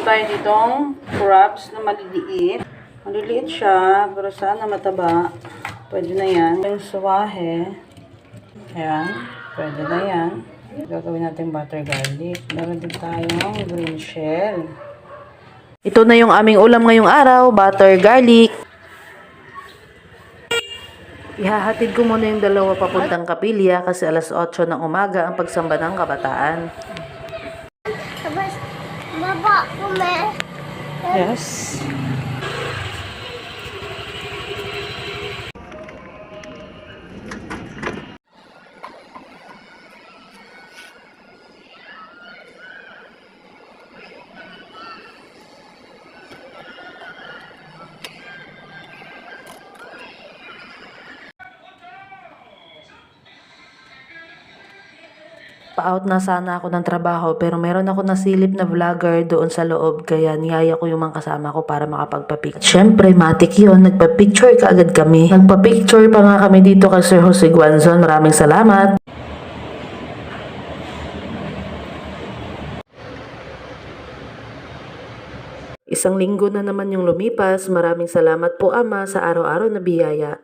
tayo ditong crabs na maliliit. Maliliit siya, pero sana mataba. Pwede na yan. Yung suwahe. Ayan. Pwede na yan. Gagawin natin butter garlic. Meron din tayong green shell. Ito na yung aming ulam ngayong araw. Butter garlic. Ihahatid ko muna yung dalawa papuntang kapilya kasi alas 8 ng umaga ang pagsamba ng kabataan. Baba, kume. Yes. Pa-out na sana ako ng trabaho pero meron ako nasilip na vlogger doon sa loob kaya niyaya ko yung mga kasama ko para makapagpa-picture. Siyempre, matik yun. Nagpa-picture kaagad kami. Nagpa-picture pa nga kami dito kay Sir Jose Guanzon. Maraming salamat. Isang linggo na naman yung lumipas. Maraming salamat po Ama sa araw-araw na biyaya.